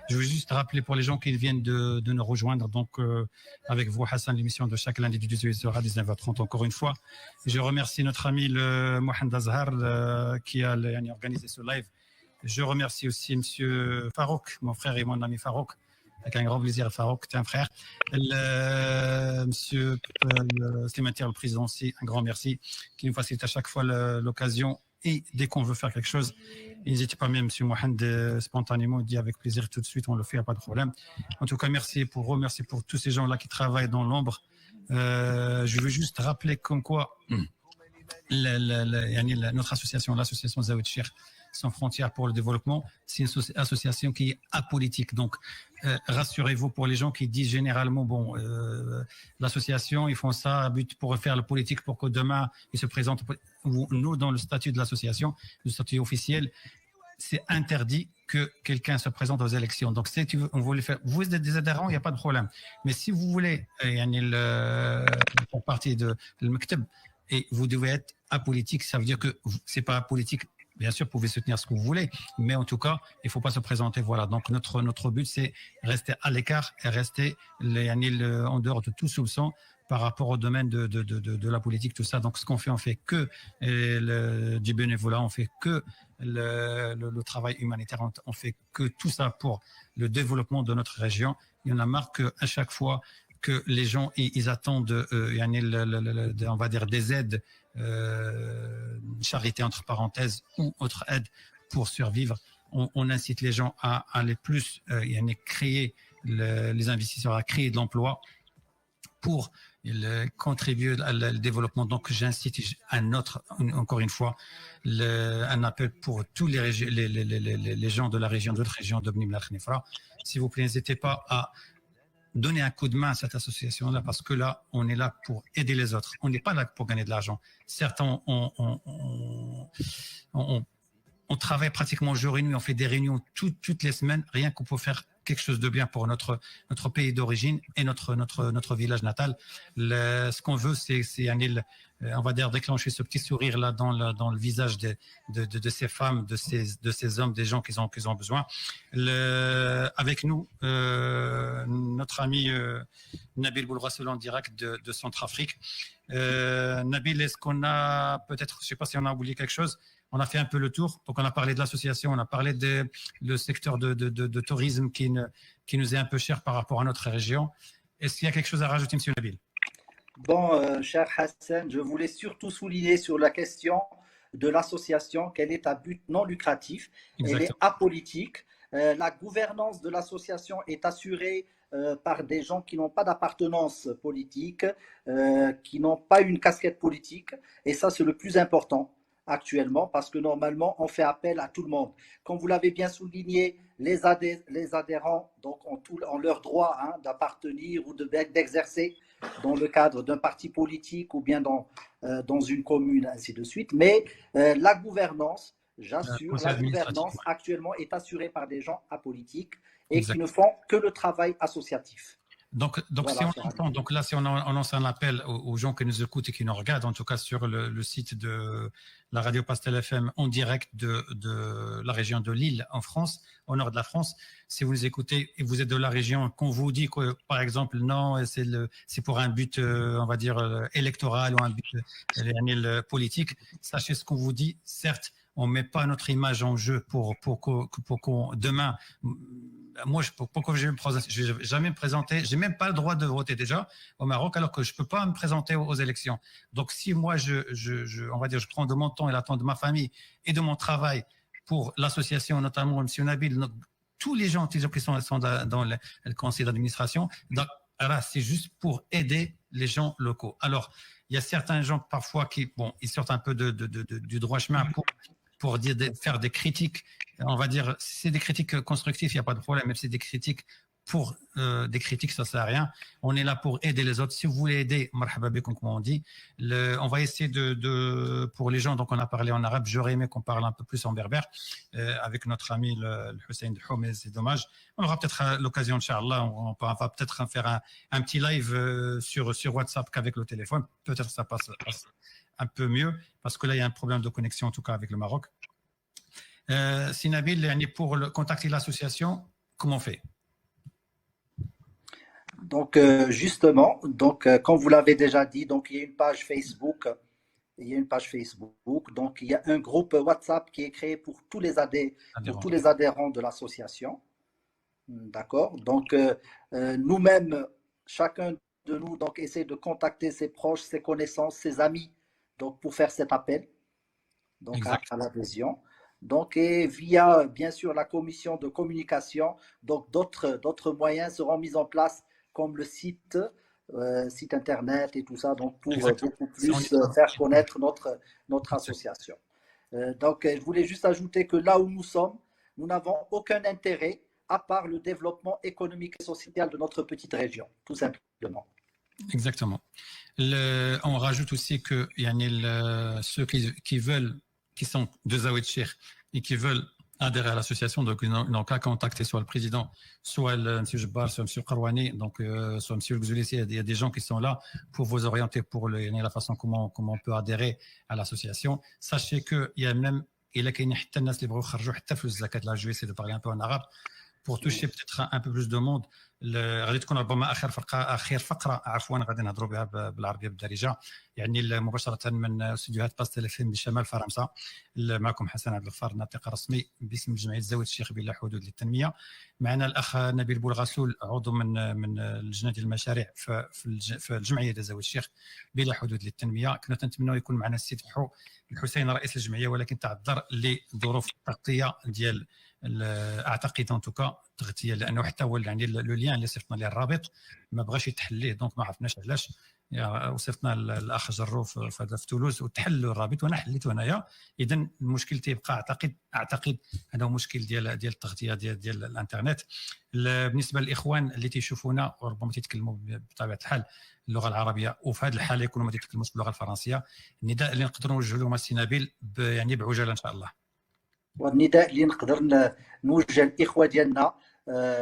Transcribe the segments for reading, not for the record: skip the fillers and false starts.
Je veux juste rappeler pour les gens qui viennent de nous rejoindre, donc avec vous, Hassan, l'émission de chaque lundi du 18h à 19h30, encore une fois. Je remercie notre ami le Mohamed Azhar qui a organisé ce live. Je remercie aussi Monsieur Farouk, mon frère et mon ami Farouk. Avec un grand plaisir, Farouk, tu es un frère. Monsieur Slimatier, le président aussi, un grand merci, qui nous facilite à chaque fois l'occasion. Et dès qu'on veut faire quelque chose, n'hésitez pas, même M. Mohamed, spontanément, dit avec plaisir tout de suite, on le fait, il n'y a pas de problème. En tout cas, merci pour tous ces gens-là qui travaillent dans l'ombre. Je veux juste rappeler comme quoi notre association, l'association Zaoued Cheikh sans frontières pour le développement, c'est une association qui est apolitique. Donc, rassurez-vous pour les gens qui disent généralement, bon, l'association, ils font ça à but pour faire le politique, pour que demain, ils se présentent. Nous, dans le statut de l'association, le statut officiel, c'est interdit que quelqu'un se présente aux élections. Donc, si on voulait faire, vous êtes des adhérents, il n'y a pas de problème. Mais si vous voulez pour partie de l'Mektab, et vous devez être apolitique, ça veut dire que c'est pas apolitique. Bien sûr, vous pouvez soutenir ce que vous voulez, mais en tout cas, il ne faut pas se présenter. Voilà. Donc, notre but, c'est rester à l'écart et rester en dehors de tout soupçon par rapport au domaine de la politique, tout ça. Donc, ce qu'on fait, on fait que du bénévolat, on fait que le travail humanitaire, on fait que tout ça pour le développement de notre région. Il y en a marre qu'à chaque fois que les gens ils attendent, on va dire des aides. Charité entre parenthèses ou autre aide pour survivre. On incite les gens à aller plus créer les investisseurs à créer de l'emploi pour contribuer au développement. Donc j'incite encore une fois un appel pour tous les gens de la région, d'autres régions de Bni Mlakh Nifra. S'il vous plaît, n'hésitez pas à donner un coup de main à cette association-là, parce que là, on est là pour aider les autres. On n'est pas là pour gagner de l'argent. Certes, on travaille pratiquement jour et nuit, on fait des réunions toutes les semaines, rien qu'on peut faire quelque chose de bien pour notre pays d'origine et notre village natal. Ce qu'on veut, c'est on va dire déclencher ce petit sourire là dans le visage de ces femmes, de ces hommes, des gens qui ont besoin. Avec nous, notre ami Nabil Boulrassel en direct de Centrafrique. Nabil, est-ce qu'on a peut-être, je ne sais pas si on a oublié quelque chose. On a fait un peu le tour. Donc, on a parlé de l'association, on a parlé le secteur de tourisme qui nous est un peu cher par rapport à notre région. Est-ce qu'il y a quelque chose à rajouter, M. Nabil? Bon, cher Hassan, je voulais surtout souligner sur la question de l'association qu'elle est à but non lucratif. Exactement. Elle est apolitique. La gouvernance de l'association est assurée par des gens qui n'ont pas d'appartenance politique, qui n'ont pas une casquette politique. Et ça, c'est le plus important actuellement, parce que normalement, on fait appel à tout le monde. Comme vous l'avez bien souligné, les adhérents donc, ont leur droit d'appartenir ou d'exercer dans le cadre d'un parti politique ou bien dans une commune, ainsi de suite. Mais la gouvernance, j'assure, la gouvernance actuellement est assurée par des gens apolitiques et qui ne font que le travail associatif. Donc, voilà, si on lance un appel aux gens qui nous écoutent et qui nous regardent, en tout cas sur le site de la radio Pastel FM en direct de la région de Lille en France, au nord de la France, si vous nous écoutez et vous êtes de la région, qu'on vous dit que, par exemple, non, c'est pour un but, on va dire, électoral ou un but politique, sachez ce qu'on vous dit, certes, on ne met pas notre image en jeu pour qu'on demain. Moi, pourquoi je ne vais jamais me présenter? Je n'ai même pas le droit de voter déjà au Maroc, alors que je ne peux pas me présenter aux élections. Donc, si moi, on va dire, je prends de mon temps et le temps de ma famille et de mon travail pour l'association, notamment M. Nabil, tous les gens qui sont dans le conseil d'administration, c'est juste pour aider les gens locaux. Alors, il y a certains gens parfois ils sortent un peu du droit chemin pour faire des critiques. On va dire, si c'est des critiques constructives, il n'y a pas de problème. Mais si c'est des critiques des critiques, ça ne sert à rien. On est là pour aider les autres. Si vous voulez aider, marhaba bikoum, comme on dit, on va essayer pour les gens, donc on a parlé en arabe, j'aurais aimé qu'on parle un peu plus en berbère, avec notre ami le Hussein Dhoum, mais c'est dommage. On aura peut-être l'occasion, Inch'Allah, on va peut-être faire un petit live sur WhatsApp qu'avec le téléphone. Peut-être ça passe un peu mieux, parce que là, il y a un problème de connexion, en tout cas avec le Maroc. Si Nabil, pour contacter l'association, comment on fait? Donc, justement, donc, comme vous l'avez déjà dit, donc, il y a une page Facebook. Il y a une page Facebook. Donc, il y a un groupe WhatsApp qui est créé pour tous les adhérents de l'association. D'accord. Donc, nous-mêmes, chacun de nous, donc, essaie de contacter ses proches, ses connaissances, ses amis, donc, pour faire cet appel, donc, à l'adhésion. Donc, et via, bien sûr, la commission de communication, donc, d'autres moyens seront mis en place, comme le site internet et tout ça, donc, pour beaucoup plus faire connaître notre association. Donc, je voulais juste ajouter que là où nous sommes, nous n'avons aucun intérêt à part le développement économique et social de notre petite région, tout simplement. Exactement. On rajoute aussi que ceux qui sont de Zaoued Cheikh et qui veulent adhérer à l'association, donc ils n'ont qu'à contacter soit le président, soit M. Jabbar, soit M. Karouani, donc soit M. Gouzoulessi. Il y a des gens qui sont là pour vous orienter pour la façon comment on peut adhérer à l'association. Sachez qu'il y a même il y a حتى الناس اللي بغاو يخرجوا حتى فلوس الزكاه. Là, je vais essayer de parler un peu en arabe pour toucher peut-être un peu plus de monde. غادي تكون ربما اخر فقره عفوا غادي نهضروا بها بالعربيه بالدارجه، يعني مباشره من استديوهات باستيل اف ام بشمال فرنسا. معكم حسن عبد الغفار، الناطق الرسمي باسم جمعيه زاويه الشيخ بلا حدود للتنميه. معنا الاخ نبيل بولغسول، عضو من لجنه المشاريع في الجمعيه ديال زاويه الشيخ بلا حدود للتنميه. كنا نتمنوا يكون معنا السيد الحسين رئيس الجمعيه، ولكن تعذر لظروف التغطيه ديال اعتقد ان توكا تغطيه، لانه حتى هو يعني لو ليان اللي صيفطنا ليه الرابط ما بغاش يتحل ليه، دونك ما عرفناش علاش. وصيفطنا الاخ جروف في تولوز وتحل الرابط وانا حليته هنايا. اذا المشكل تيبقى اعتقد انه مشكل ديال التغطيه ديال الانترنت. بالنسبه للاخوان اللي تيشوفونا وربما تيتكلموا بطبيعه الحال اللغه العربيه، وفي هذه الحاله يكونوا ما تيتكلموش باللغه الفرنسيه، النداء اللي نقدروا نوجهوا لهم السي نبيل يعني بعجاله ان شاء الله. والنداء اللي نقدر نوجه الاخوه ديالنا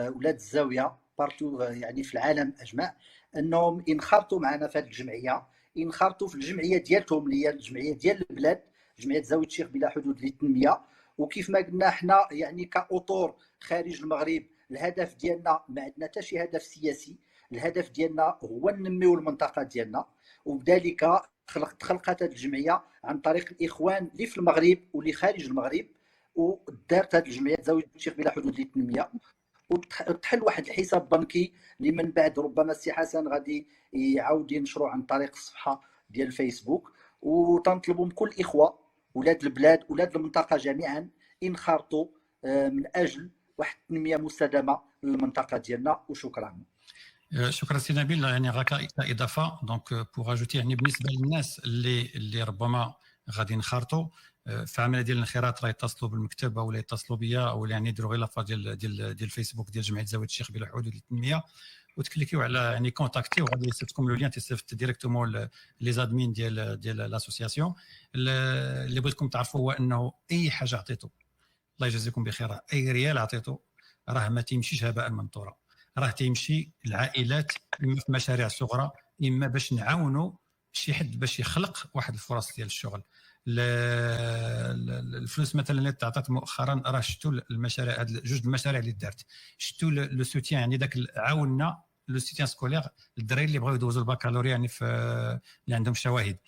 ولاد الزاويه بارتو يعني في العالم اجمع، انهم ينخرطوا معنا في هذه الجمعيه، ينخرطوا في الجمعيه ديالتهم اللي هي الجمعيه ديال البلاد، جمعيه زاويه الشيخ بلا حدود للتنميه. وكيف ما قلنا حنا يعني كاطور خارج المغرب، الهدف ديالنا ما عندنا حتى شي هدف سياسي، الهدف ديالنا هو ننميو المنطقه ديالنا. وبذلك تخلقت هذه الجمعيه عن طريق الاخوان اللي في المغرب واللي خارج المغرب، ودارت هذه الجمعيه زاويه الشيخ بلا حدود للتنميه، وتحل واحد الحساب بنكي اللي من بعد ربما السي حسن غادي يعاود ينشروا عن طريق الصفحه ديال الفيسبوك. وتنطلبوا من كل الاخوه ولاد البلاد ولاد المنطقه جميعا ينخرطوا من اجل واحد التنميه مستدامه للمنطقه ديالنا. وشكرا. شكرا سي نبيل. يعني غاك اضافه دونك بوغ اجوتي، يعني بالنسبه للناس اللي ربما غادي نخرطوا في عمليه ديال الانخراط، راه يتصلوا بالمكتب او يتصلوا بيا او يعني يديروا غير لافا ديال الفيسبوك ديال جمعيه زاويه الشيخ بلا حدود للتنميه، وتكليكيو على يعني كونتاكتي، وغادي يصيفطكم لو ليان تيصيفط ديريكتومون لي زادمين ديال لاسوسياسيون. اللي بغيتكم تعرفوا هو انه اي حاجه عطيتو الله يجازيكم بخير، اي ريال عطيتو راه ما تيمشيش هباء منثورا، راه تيمشي العائلات اما في مشاريع صغرى، اما باش نعاونوا شي حد باش يخلق واحد الفرص ديال الشغل. الفلوس مثلا اللي تعطات مؤخرا، راه شفتوا المشاريع، هاد جوج المشاريع اللي دارت، شفتوا لو سوتيان، يعني داك عاوننا لو سوتيان سكولير الدراري اللي بغاو يدوزوا البكالوريا، يعني في اللي عندهم شواهد،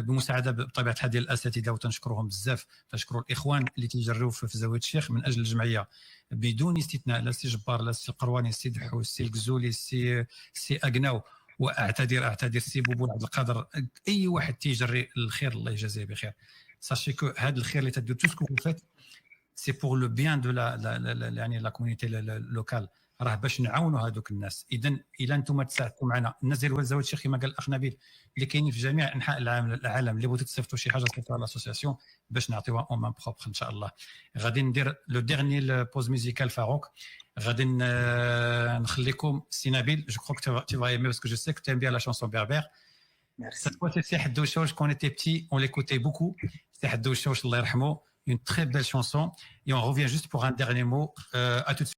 بمساعده بطبيعه الحال ديال الاساتذه، وتنشكرهم بزاف. تنشكروا الاخوان اللي تيجروا في زاويه الشيخ من اجل الجمعيه بدون استثناء، لا سي جبار، لا سي القرواني، سي دحو، سي الكزولي، سي اقناو، واعتذر سي بوبو عبد القادر، اي واحد تيجري الخير الله يجازيه بخير. ساشي كو هذا الخير اللي تدير تو سكو فات سي بور لو بيان دو يعني لا كوميونيتي لوكال، راه باش نعاونوا هذوك الناس. اذا الى انتم تساعدتوا معنا الناس ديال زاويه الشيخ كما قال الاخ نبيل اللي كاينين في جميع انحاء العالم، اللي بغيتوا تصيفطوا شي حاجه صيفطوها لاسوسياسيون باش نعطيوها اون مان بروبر ان شاء الله. غادي ندير لو ديرني بوز ميوزيكال فاروق، غادي نخليكم سي نبيل. جو كروك tu vas aimer parce que je sais que tu aimes bien la chanson berbère. Merci. Cette fois c'est Haddouchouch, quand on était petit on l'écoutait beaucoup. C'est Haddouchouch, Allah yarhamou, une très belle chanson, et on revient juste pour un dernier mot. À tout de suite.